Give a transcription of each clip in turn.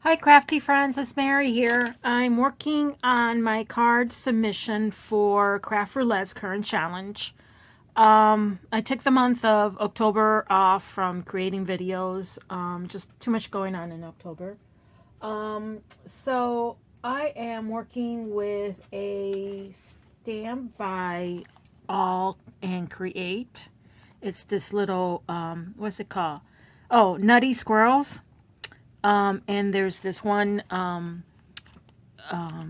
Hi crafty friends, it's Mary here. I'm working on my card submission for Craft Roulette's current challenge. I took the month of October off from creating videos. Just too much going on in October. So I am working with a stamp by All and Create. It's this little, what's it called? Oh, Nutty Squirrels. And there's this one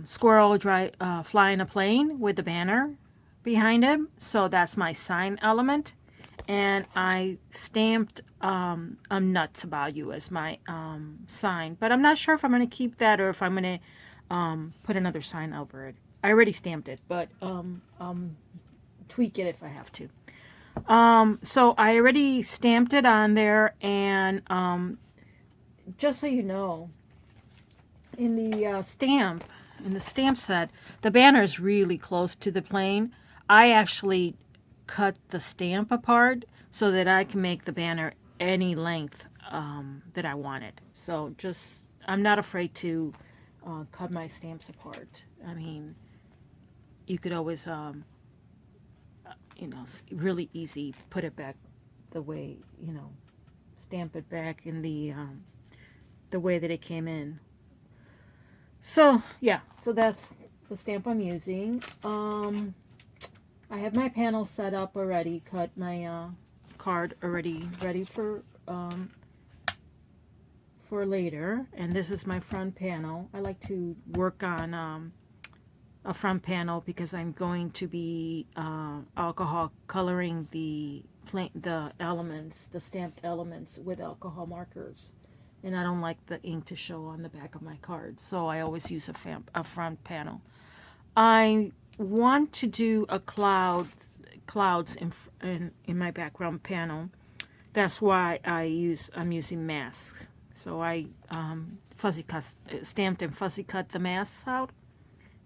squirrel flying a plane with a banner behind him. So that's my sign element. And I stamped I'm nuts about you as my sign. But I'm not sure if I'm going to keep that or if I'm going to put another sign over it. I already stamped it, but tweak it if I have to. So I already stamped it on there, and just so you know, in the stamp set, the banner is really close to the plane. I actually cut the stamp apart so that I can make the banner any length that I wanted. So just, I'm not afraid to cut my stamps apart. I mean, you could always, really easy put it back the way, stamp it back in the way that it came in. So yeah, so that's the stamp I'm using. I have my panel set up already, cut my card already ready for later, and this is my front panel. I like to work on a front panel because I'm going to be alcohol coloring the elements, the stamped elements with alcohol markers. And I don't like the ink to show on the back of my cards, so I always use a front panel. I want to do a clouds in my background panel. That's why I'm using masks. So I stamped and fussy cut the masks out,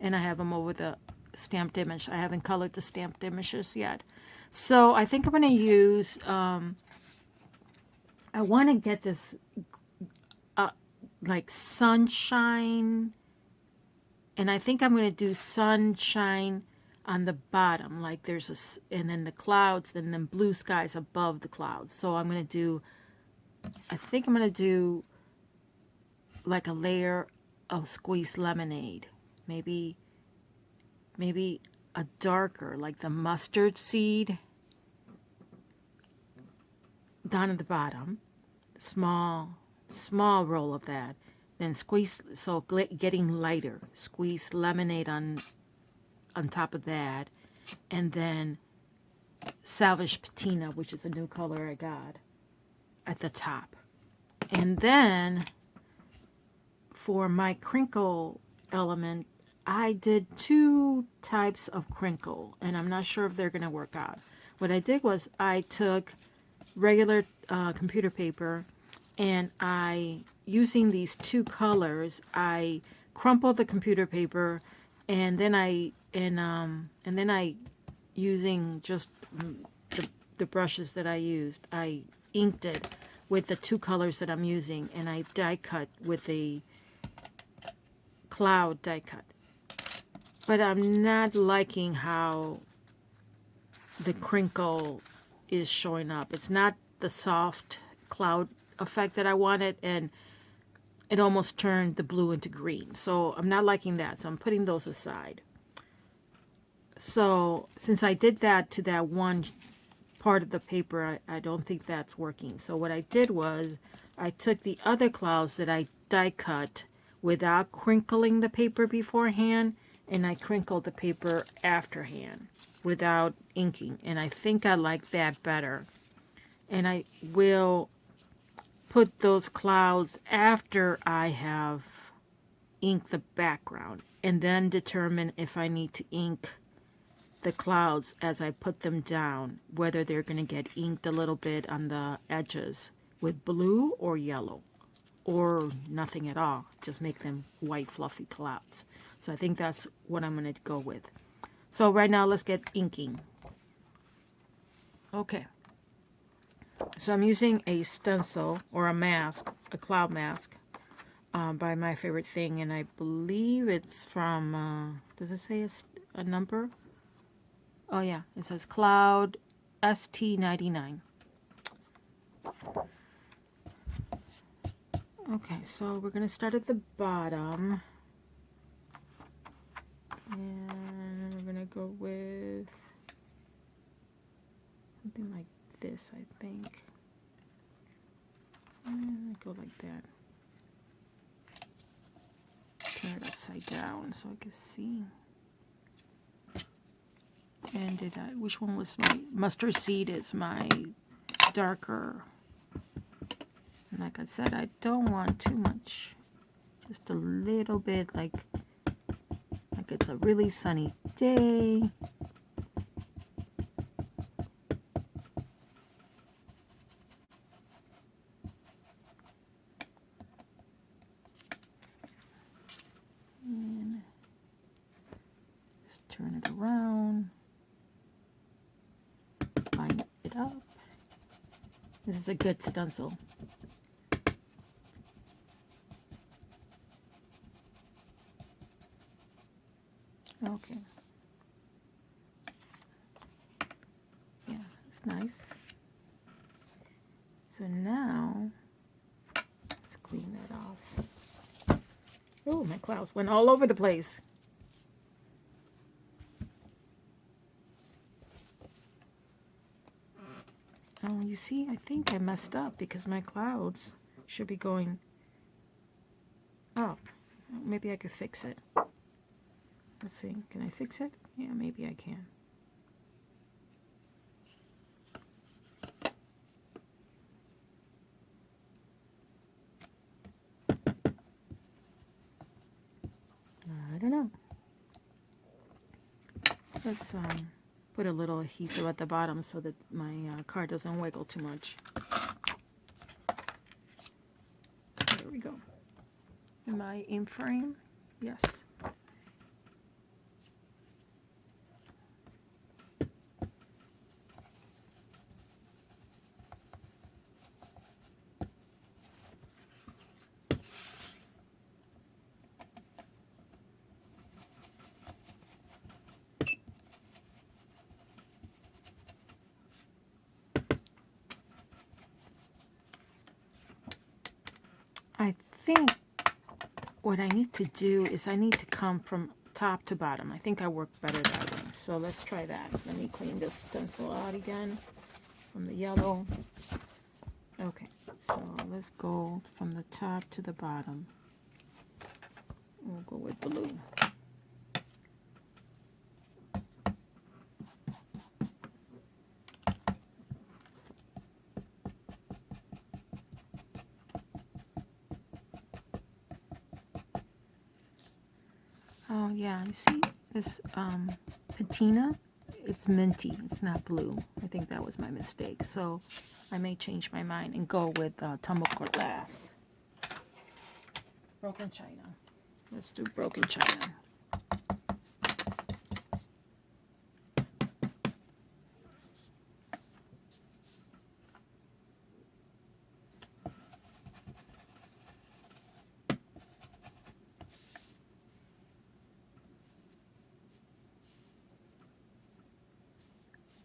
and I have them over the stamped image. I haven't colored the stamped images yet. So I think I'm going to use, I want to get this like sunshine, and I think I'm going to do sunshine on the bottom, like there's and then the clouds, and then blue skies above the clouds. So I'm going to do, I think I'm going to do like a layer of squeezed lemonade, maybe a darker, like the mustard seed down at the bottom, small roll of that, then squeeze, so getting lighter, squeeze lemonade on top of that, and then salvage patina, which is a new color I got, at the top. And then for my crinkle element, I did two types of crinkle, and I'm not sure if they're going to work out. What I did was I took regular computer paper, and using these two colors, I crumpled the computer paper, and then using just the brushes that I used, I inked it with the two colors that I'm using, and I die cut with a cloud die cut. But I'm not liking how the crinkle is showing up. It's not the soft cloud effect that I wanted, and it almost turned the blue into green. So I'm not liking that. So I'm putting those aside. So since I did that to that one part of the paper, I don't think that's working. So what I did was I took the other clouds that I die cut without crinkling the paper beforehand, and I crinkled the paper afterhand without inking. And I think I like that better. And I will put those clouds after I have inked the background, and then determine if I need to ink the clouds as I put them down, whether they're going to get inked a little bit on the edges with blue or yellow, or nothing at all. Just make them white fluffy clouds. So I think that's what I'm going to go with. So right now let's get inking. Okay. So I'm using a stencil or a mask, a cloud mask. by My Favorite Thing, and I believe it's from, does it say a number? Oh yeah, it says Cloud ST99. Okay, so we're going to start at the bottom. And we're going to go with something like this, I think. And go like that. Turn it upside down so I can see. And which one was my mustard seed is my darker. And like I said, I don't want too much. Just a little bit, like it's a really sunny day. And just turn it around. Line it up. This is a good stencil. Okay. Yeah, it's nice. So now, let's clean that off. Oh, my clouds went all over the place. Oh, you see, I think I messed up because my clouds should be going up. Maybe I could fix it. Let's see, can I fix it? Yeah, maybe I can. I don't know. Let's put a little adhesive at the bottom so that my card doesn't wiggle too much. There we go. Am I in frame? Yes. I think what I need to do is I need to come from top to bottom. I think I work better that way. So let's try that. Let me clean this stencil out again from the yellow. Okay, so let's go from the top to the bottom. We'll go with blue. Oh yeah, you see this patina? It's minty, it's not blue. I think that was my mistake. So I may change my mind and go with tumbler glass. Broken china. Let's do broken china.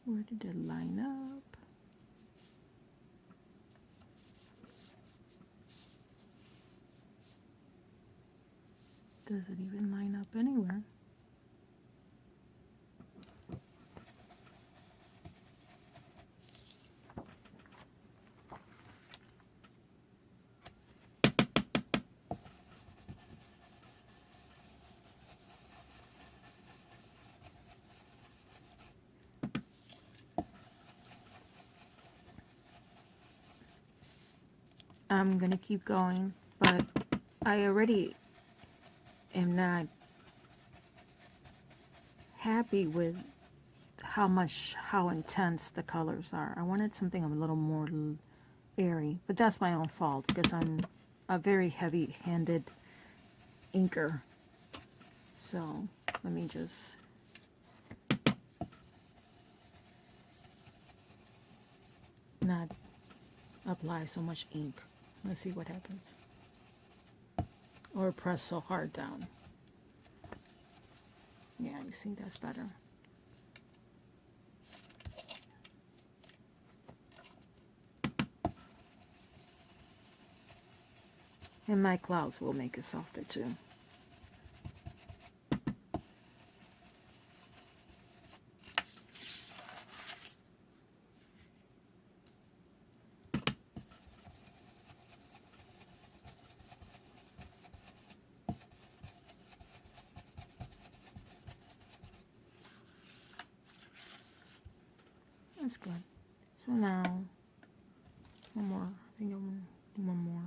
Where did it line up? Does it even line up anywhere? I'm gonna keep going, but I already am not happy with how intense the colors are. I wanted something a little more airy, but that's my own fault because I'm a very heavy-handed inker. So let me just not apply so much ink. Let's see what happens. or press so hard down. Yeah, you see, that's better. And my clouds will make it softer too. That's good. So now, one more. I think I want to do one more.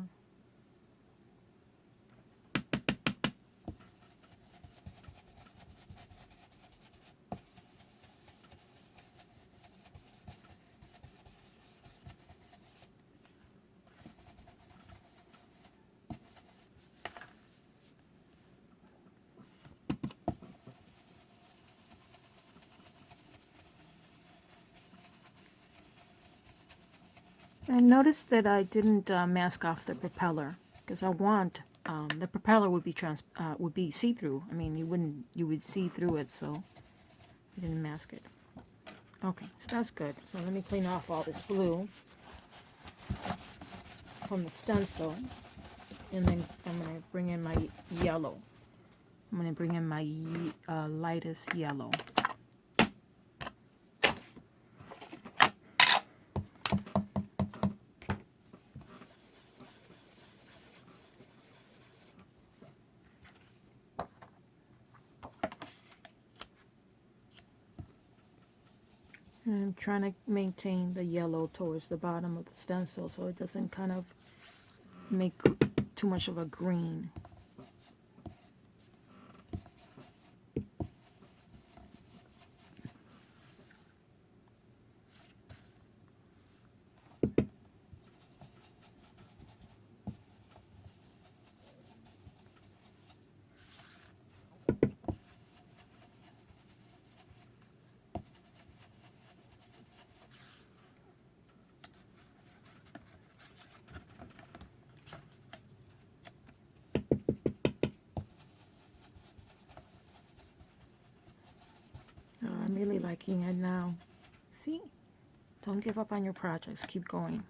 I noticed that I didn't mask off the propeller because I want the propeller would be see-through. I mean, you would see through it, so I didn't mask it. Okay, so that's good. So let me clean off all this blue from the stencil, and then I'm going to bring in my yellow. I'm going to bring in my lightest yellow. And I'm trying to maintain the yellow towards the bottom of the stencil so it doesn't kind of make too much of a green. I'm really liking it now. See? Don't give up on your projects. Keep going.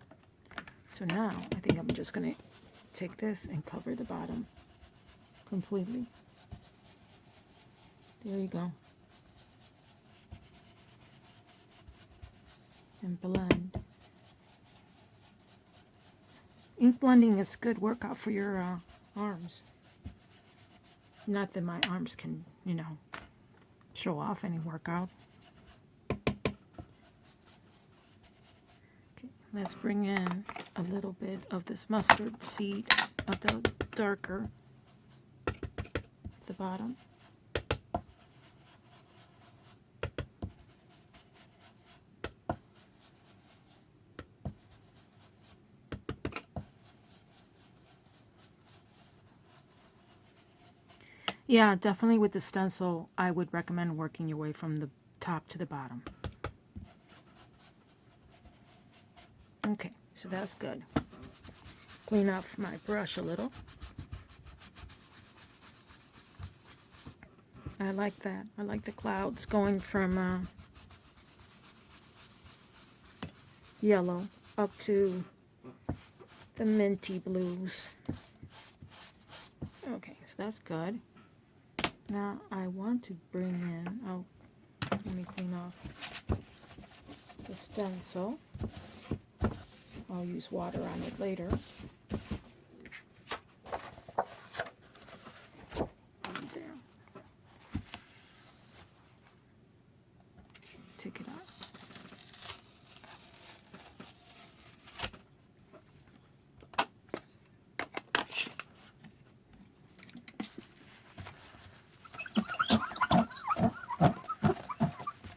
So now, I think I'm just going to take this and cover the bottom completely. There you go. And blend. Ink blending is a good workout for your arms. Not that my arms can, you know, show off any workout. Okay, let's bring in a little bit of this mustard seed, of the darker at the bottom. Yeah, definitely with the stencil, I would recommend working your way from the top to the bottom. Okay, so that's good. Clean off my brush a little. I like that. I like the clouds going from yellow up to the minty blues. Okay, so that's good. Now I want to bring in, oh, let me clean off the stencil. I'll use water on it later. There. Take it out.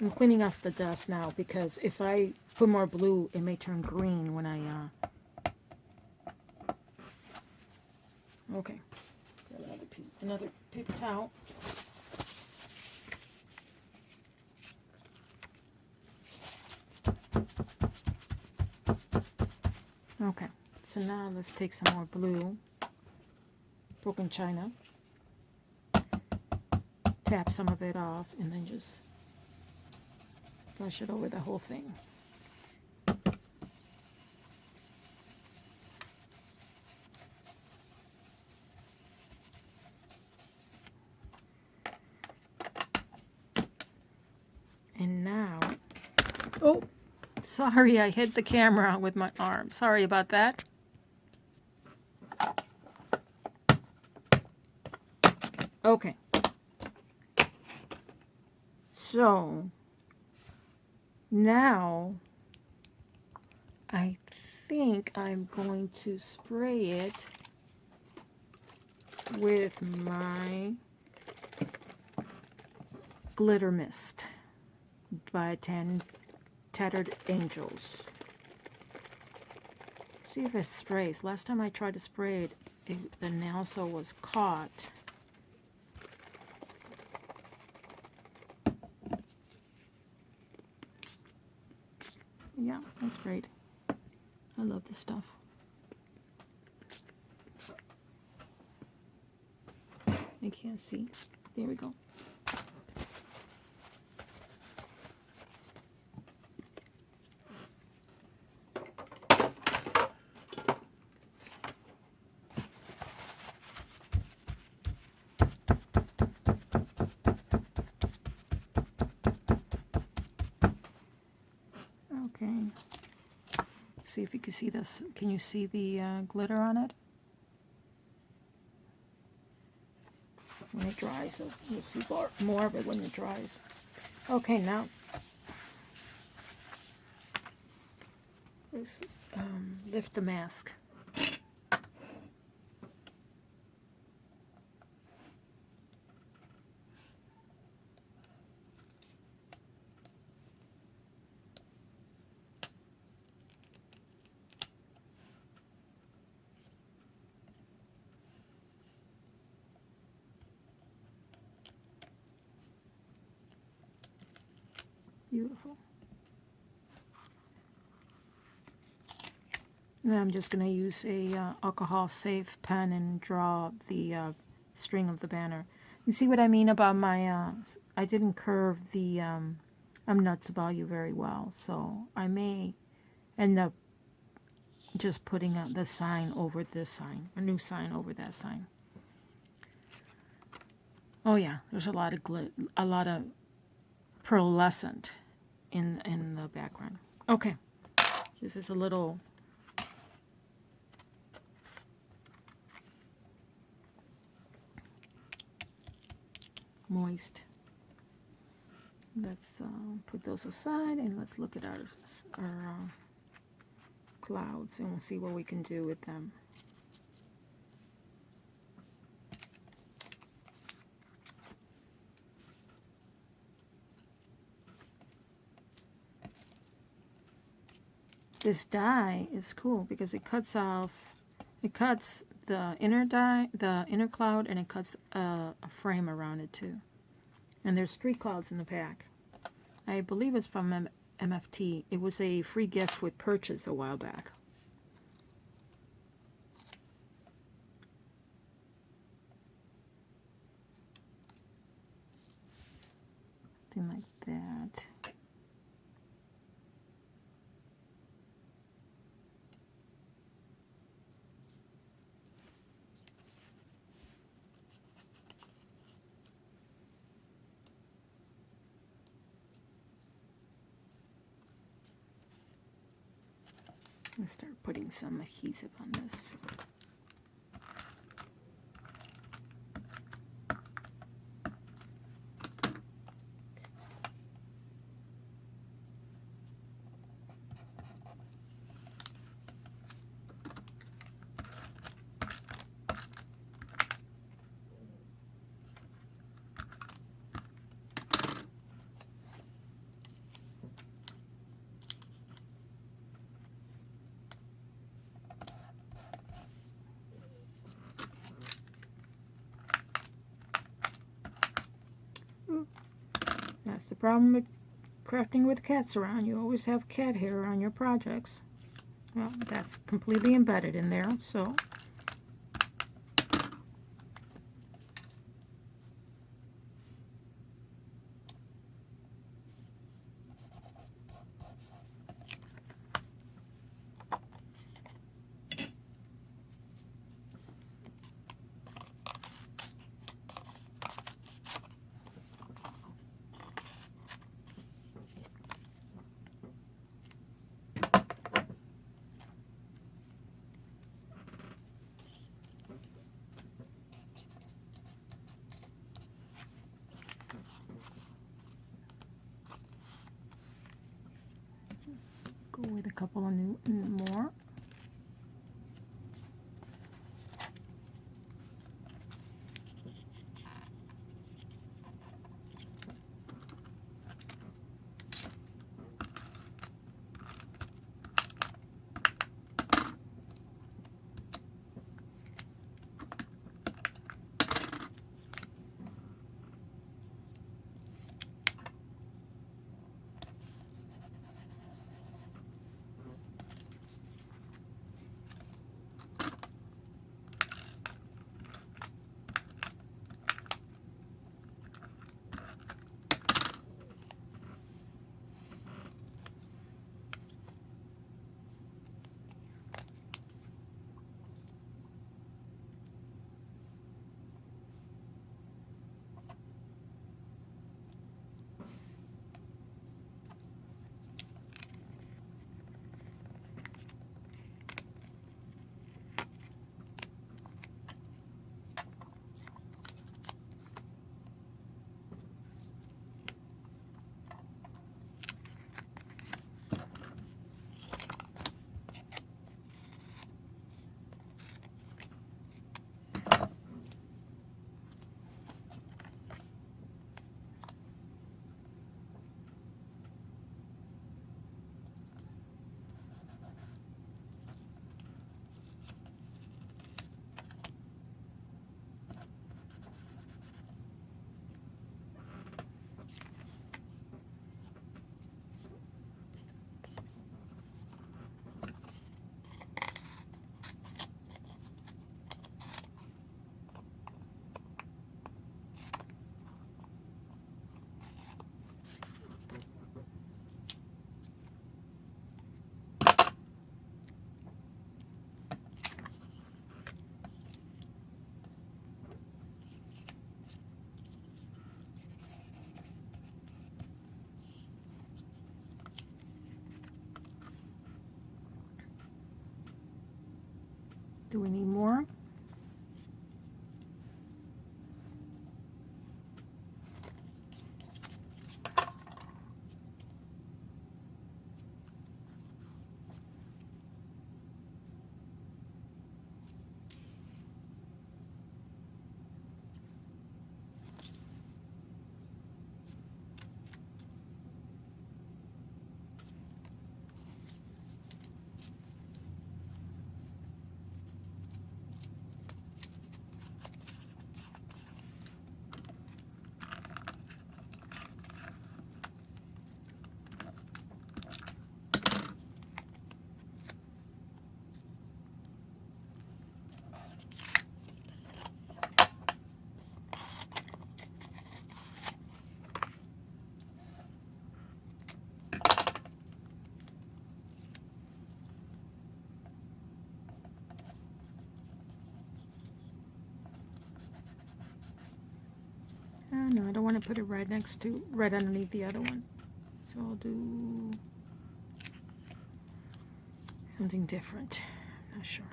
I'm cleaning off the dust now because if I put more blue, it may turn green when I, okay. Grab another paper towel. Okay, so now let's take some more blue. broken china. Tap some of it off and then just brush it over the whole thing. And now, oh, sorry, I hit the camera with my arm. Sorry about that. Okay. So, now, I think I'm going to spray it with my glitter mist by 10 Tattered Angels. See if it sprays. Last time I tried to spray it, the nail was caught. Yeah, I sprayed. I love this stuff. I can't see. There we go. Okay. See if you can see this. Can you see the glitter on it? When it dries, so you'll see more of it when it dries. Okay, now let's lift the mask. Beautiful. Now I'm just going to use a alcohol-safe pen and draw the string of the banner. You see what I mean about my, I didn't curve the I'm nuts about you very well, so I may end up just putting the sign over this sign, a new sign over that sign. Oh yeah, there's a lot of pearlescent in the background. Okay, this is a little moist. Let's put those aside and let's look at our clouds and we'll see what we can do with them. This die is cool because it cuts the inner die, the inner cloud, and it cuts a frame around it too. And there's 3 clouds in the pack. I believe it's from MFT. It was a free gift with purchase a while back. Something like that. Let's start putting some adhesive on this. That's the problem with crafting with cats around. You always have cat hair on your projects. Well, that's completely embedded in there, so Go with a couple of more. Do we need more? No, I don't want to put it right underneath the other one. So I'll do something different. Not sure.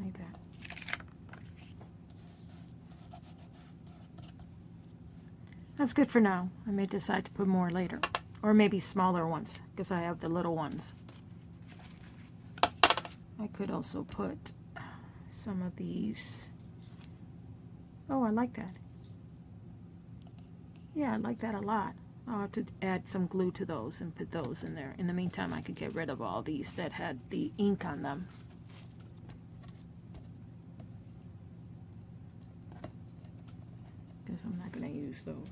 Like that. That's good for now. I may decide to put more later. Or maybe smaller ones, because I have the little ones. I could also put some of these. Oh, I like that. Yeah, I like that a lot. I'll have to add some glue to those and put those in there. In the meantime, I could get rid of all these that had the ink on them. Because I'm not going to use those.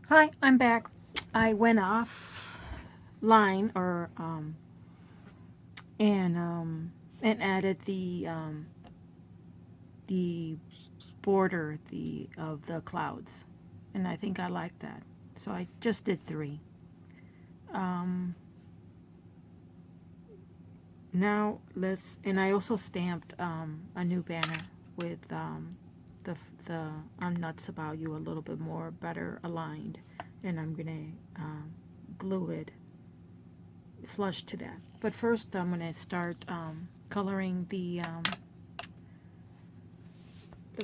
Hi, I'm back. I went off line or and added the border of the clouds, and I think I like that. So I just did 3. Now and I also stamped a new banner with the I'm nuts about you a little bit better aligned, and I'm gonna glue it flush to that. But first I'm going to start coloring the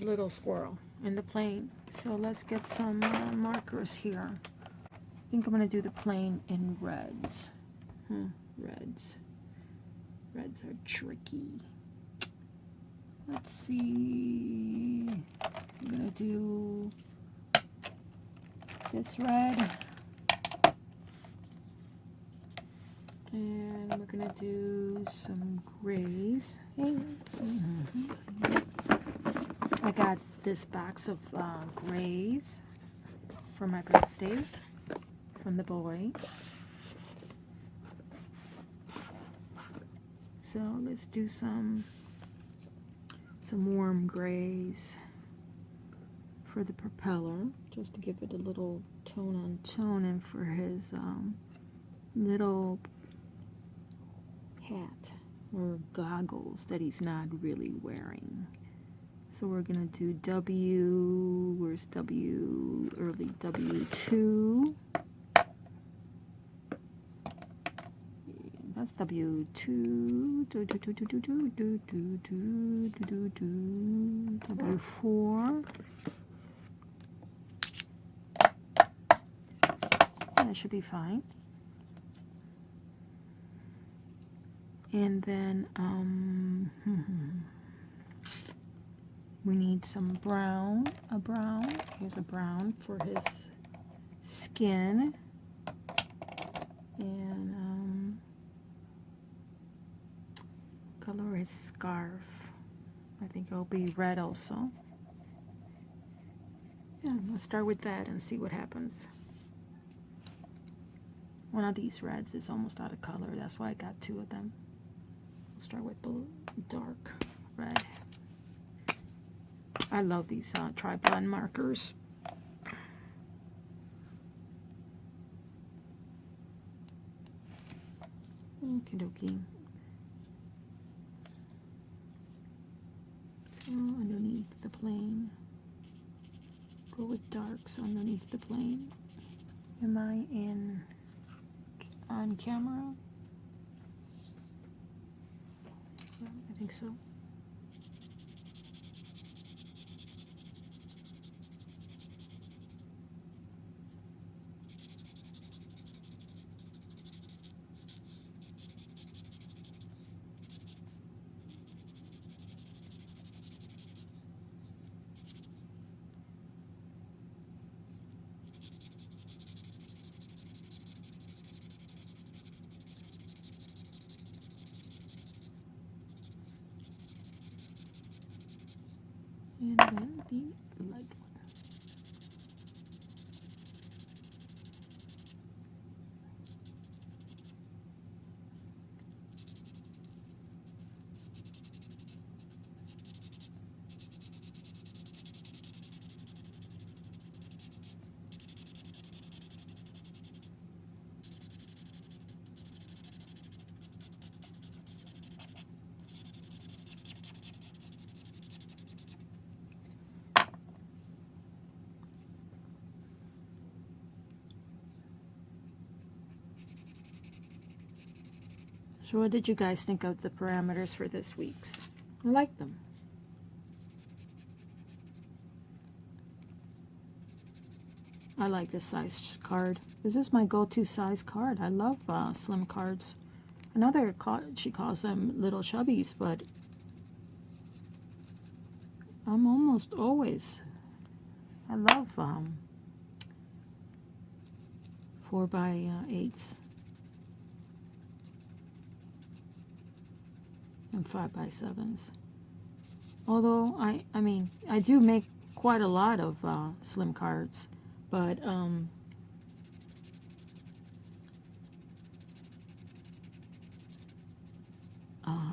little squirrel and the plane. So let's get some markers here. I think I'm going to do the plane in reds. Reds. Reds are tricky. Let's see. I'm going to do this red. And we're going to do some grays. I got this box of grays for my birthday from the boy. So let's do some warm grays for the propeller, just to give it a little tone on tone, and for his little hat or goggles that he's not really wearing. So we're gonna do W, where's W, early W2. That's W2, W4. That should be fine. And then we need some brown, here's a brown for his skin. And color his scarf. I think it'll be red also. Yeah, let's start with that and see what happens. One of these reds is almost out of color, that's why I got two of them. We'll start with blue, dark red. I love these tri-blend markers. Okie dokie. So underneath the plane, go with darks underneath the plane. Am I on camera? Yeah, I think so. And then the light one. So what did you guys think of the parameters for this week's? I like them. I like this size card. This is my go-to size card. I love slim cards. I know she calls them little chubbies, but I'm almost always. I love 4x8s and 5x7s. Although I mean I do make quite a lot of slim cards, but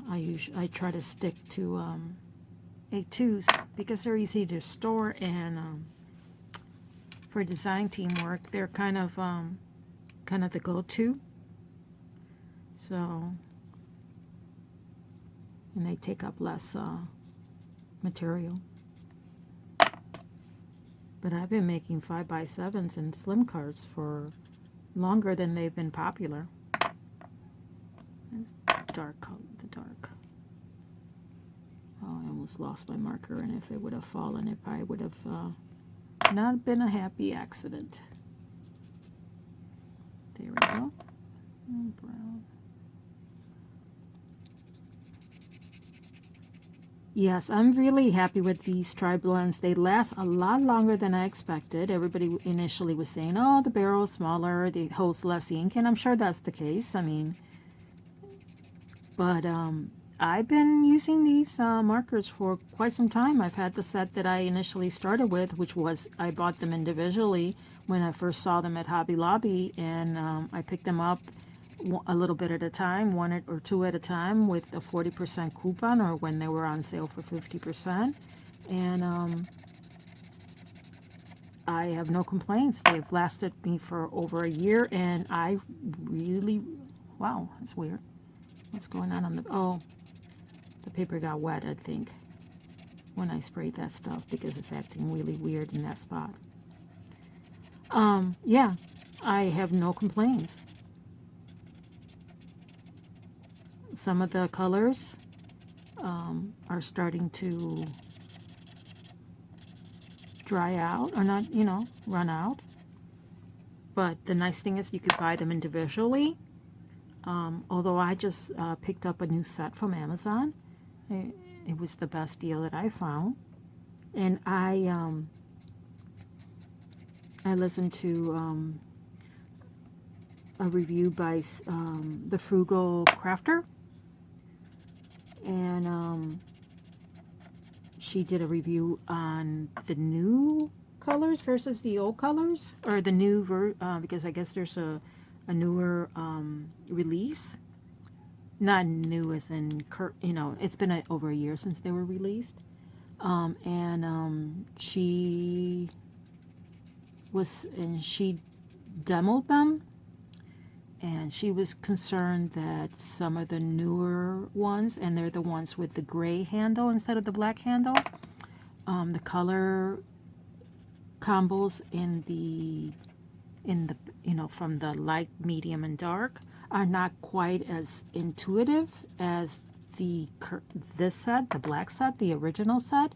I try to stick to A2s because they're easy to store, and for design teamwork they're kind of the go-to. So, and they take up less material. But I've been making 5x7s and slim cards for longer than they've been popular. dark color, the dark. Oh, I almost lost my marker, and if it would have fallen, it probably would have not been a happy accident. There we go. Brown. Yes, I'm really happy with these tri-blends. They last a lot longer than I expected. Everybody initially was saying, oh, the barrel is smaller, it holds less ink, and I'm sure that's the case. I mean, but I've been using these markers for quite some time. I've had the set that I initially started with, which was, I bought them individually when I first saw them at Hobby Lobby, and I picked them up a little bit at a time, one or two at a time, with a 40% coupon, or when they were on sale for 50%. And I have no complaints. They've lasted me for over a year, and I really, wow, that's weird. What's going on the, oh, the paper got wet, I think, when I sprayed that stuff, because it's acting really weird in that spot. Yeah, I have no complaints. Some of the colors are starting to dry out, or not, you know, run out. But the nice thing is you could buy them individually. Although I just picked up a new set from Amazon. It was the best deal that I found. And I listened to a review by the Frugal Crafter. And she did a review on the new colors versus the old colors, or the new because I guess there's a newer release. Not new as in, you know, it's been over a year since they were released. She demoed them, and she was concerned that some of the newer ones, and they're the ones with the gray handle instead of the black handle, the color combos in the you know, from the light, medium, and dark are not quite as intuitive as this set, the black set, the original set.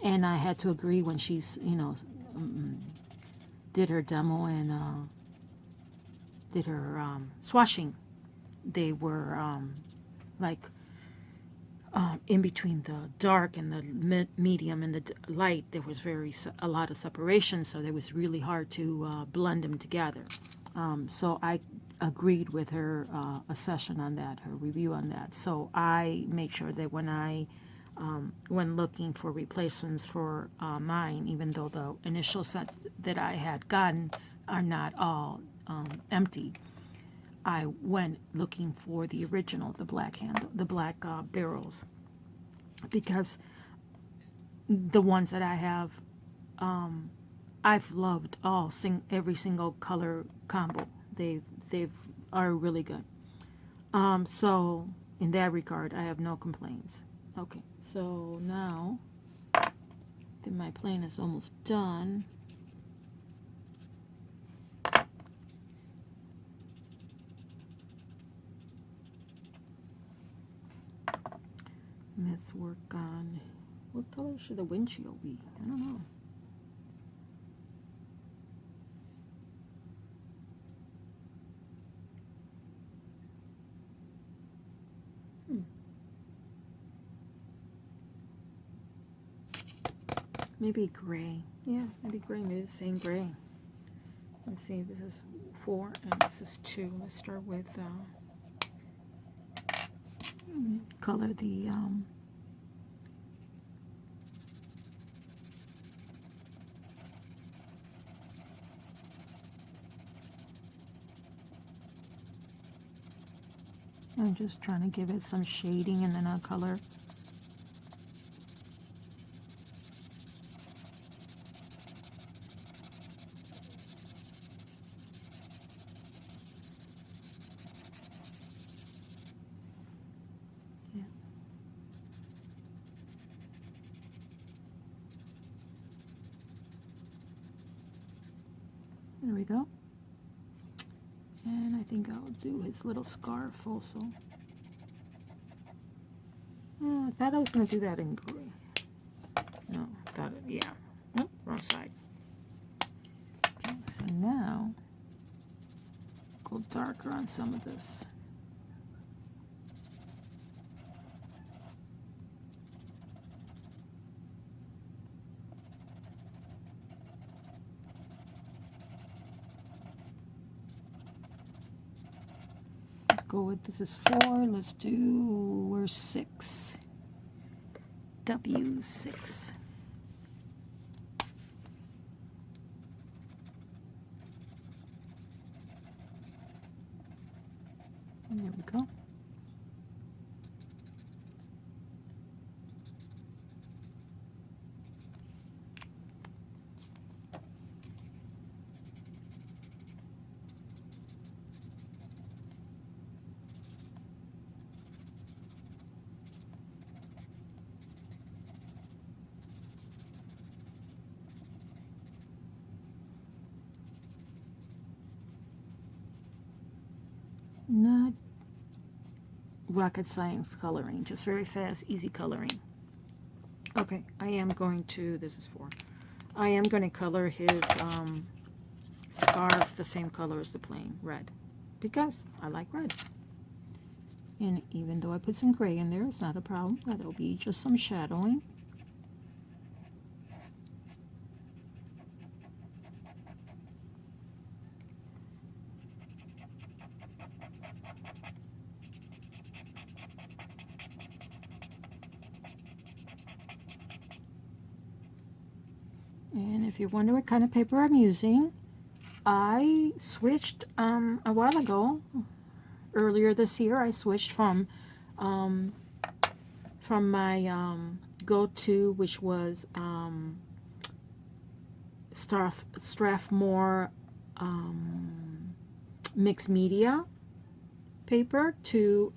And I had to agree when she's, you know, did her demo and did her swatching. They were like in between the dark and the medium and the light, there was a lot of separation, so it was really hard to blend them together. So I agreed with her a session on that, her review on that. So I made sure that when looking for replacements for mine, even though the initial sets that I had gotten are not all empty, I went looking for the original, the black handle, the black barrels, because the ones that I have, I've loved every single color combo. They are really good. So in that regard, I have no complaints. Okay, so now that my plane is almost done, let's work on, what color should the windshield be? I don't know. Maybe gray. Yeah, maybe gray. Maybe the same gray. Let's see, this is 4 and this is 2. Let's start with color the I'm just trying to give it some shading, and then I'll color. Yeah. There we go. And I think I'll do his little scarf also. I thought I was going to do that in gray. No, I thought it, yeah. Nope, wrong side. Okay, so now go darker on some of this. Let's go with, this is 4, let's do, where's 6? W6. There we go. Not rocket science coloring, just very fast, easy coloring. Okay, I am going to, this is 4. I am going to color his scarf the same color as the plain red, because I like red. And even though I put some gray in there, it's not a problem. That'll be just some shadowing. And if you wonder what kind of paper I'm using, I switched a while ago, earlier this year, I switched from my go-to, which was Strathmore mixed media paper, to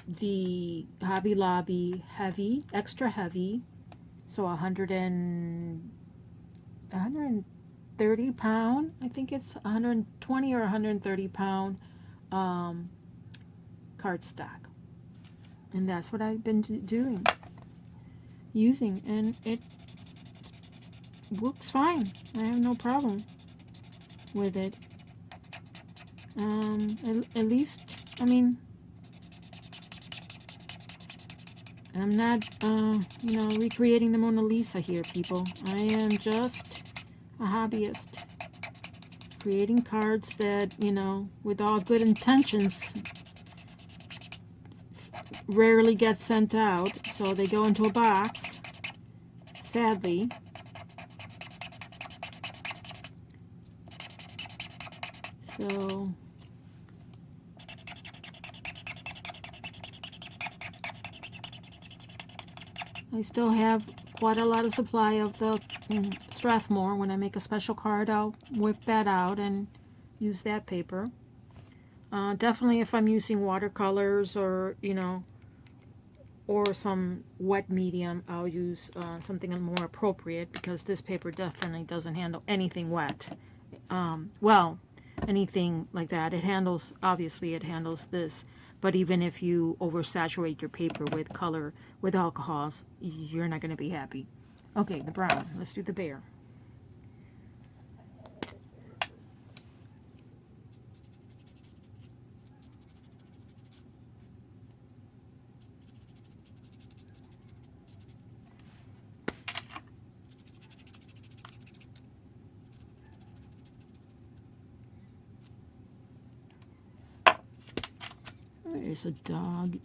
the Hobby Lobby heavy, extra heavy, so 130 pound, I think it's 120 or 130 pound cardstock, and that's what I've been using, and it works fine. I have no problem with it. At least, I mean, I'm not, recreating the Mona Lisa here, people. I am just a hobbyist, creating cards that, with all good intentions, rarely get sent out, so they go into a box, sadly. So I still have quite a lot of supply of the Strathmore. When I make a special card, I'll whip that out and use that paper. Definitely if I'm using watercolors or, or some wet medium, I'll use something more appropriate, because this paper definitely doesn't handle anything wet. Well, anything like that. It handles, obviously it handles this, but even if you oversaturate your paper with color, with alcohols, you're not going to be happy. Okay, the brown. Let's do the bear. There's a dog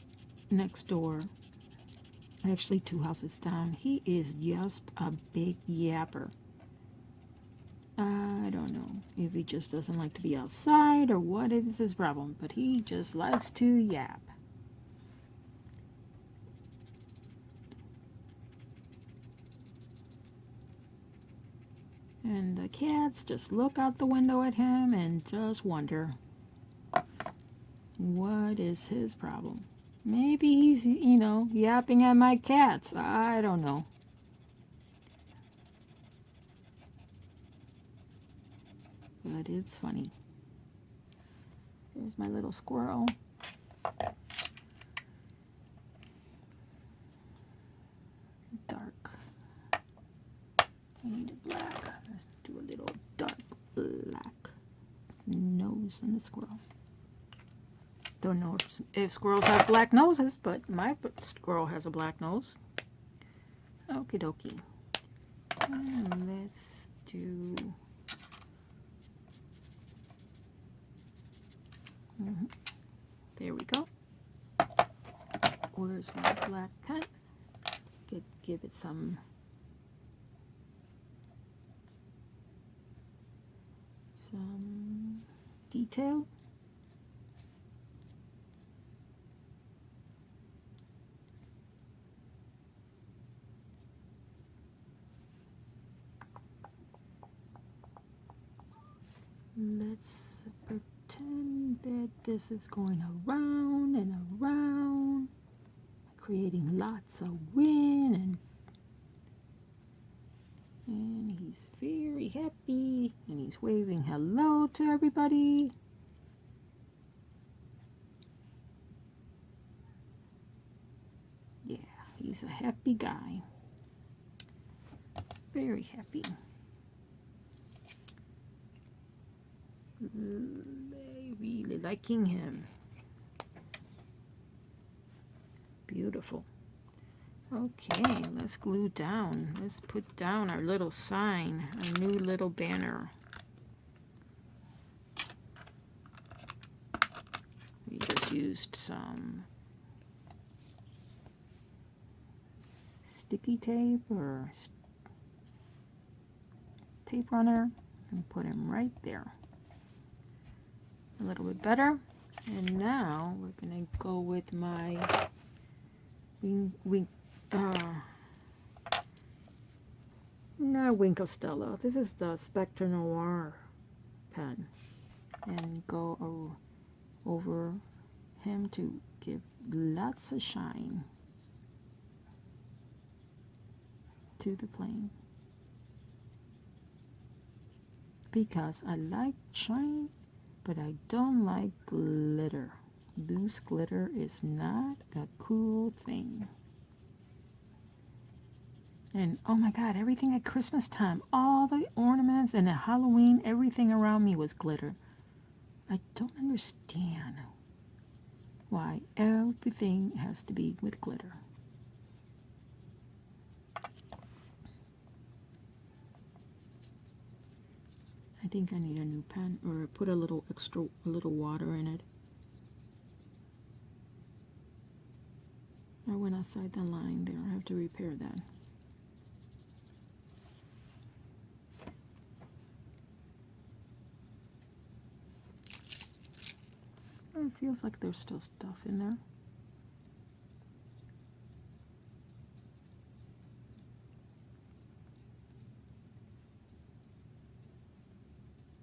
next door, actually 2 houses down. He is just a big yapper. I don't know if he just doesn't like to be outside or what is his problem, but he just likes to yap. And the cats just look out the window at him and just wonder, what is his problem? Maybe he's, yapping at my cats. I don't know. But it's funny. There's my little squirrel. nose than the squirrel. Don't know if squirrels have black noses, but my squirrel has a black nose. Okie dokie. And let's do... There we go. Where's my black pen? Give it some detail. Let's pretend that this is going around and around, creating lots of wind, and he's very happy, and he's waving hello to everybody. Yeah, he's a happy guy. Very happy. Really liking him. Beautiful. Okay, let's glue down. Let's put down our little sign, our new little banner. We just used some sticky tape or tape runner and put him right there. A little bit better. And now we're gonna go with my not Wink Costello. This is the Spectre Noir pen, and go over him to give lots of shine to the plane, because I like shine, but I don't like glitter. Loose glitter is not a cool thing. And oh my God, everything at Christmas time, all the ornaments and at Halloween, everything around me was glitter. I don't understand why everything has to be with glitter. I think I need a new pen, or put a little water in it. I went outside the line there. I have to repair that. It feels like there's still stuff in there.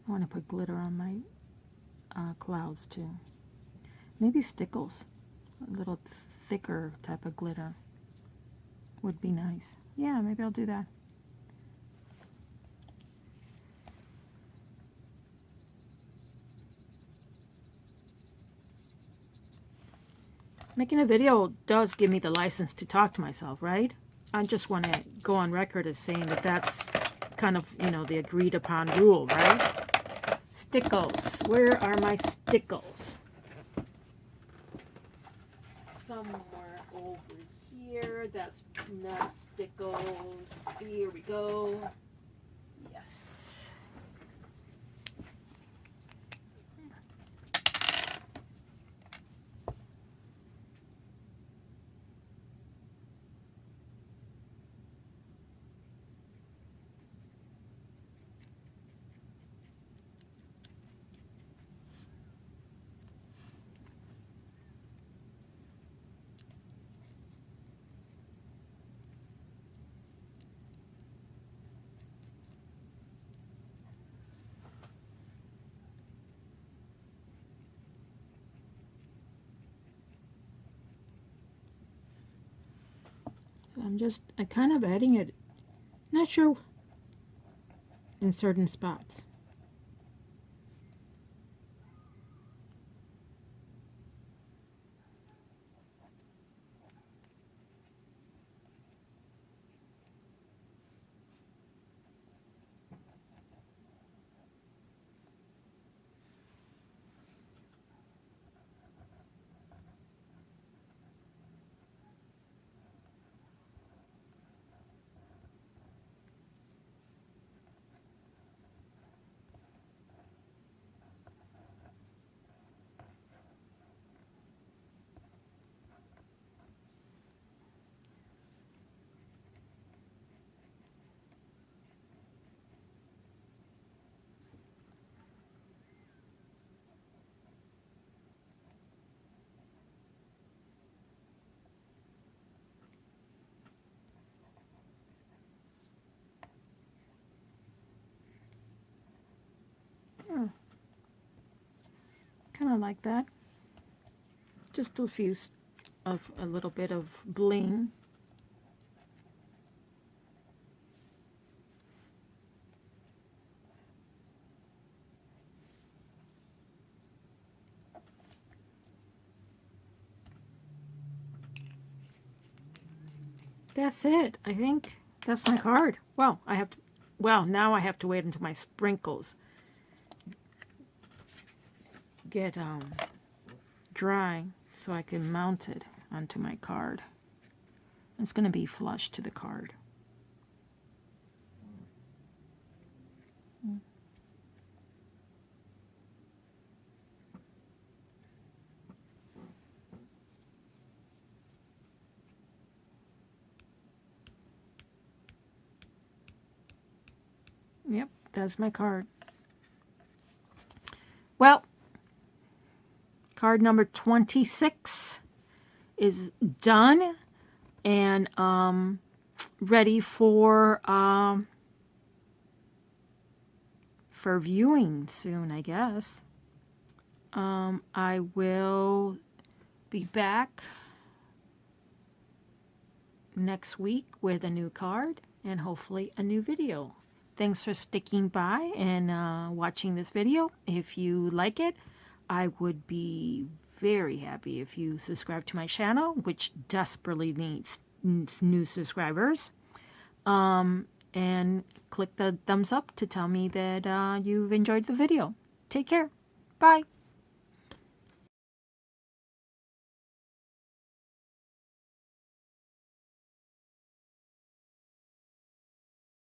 I want to put glitter on my clouds too. Maybe stickles. A little thicker type of glitter would be nice. Yeah, maybe I'll do that. Making a video does give me the license to talk to myself, right? I just want to go on record as saying that that's kind of, you know, the agreed upon rule, right? Stickles. Where are my stickles? Somewhere over here. That's not stickles. Here we go. Yes. I'm kind of adding it, not sure, in certain spots. kind of like that. Just a few of a little bit of bling. That's it. I think that's my card. Well, now I have to wait until my sprinkles get dry so I can mount it onto my card. It's going to be flush to the card. Yep, that's my card. Well, card number 26 is done and ready for viewing soon, I guess. I will be back next week with a new card and hopefully a new video. Thanks for sticking by and watching this video. If you like it, I would be very happy if you subscribe to my channel, which desperately needs new subscribers. And click the thumbs up to tell me that you've enjoyed the video. Take care. Bye.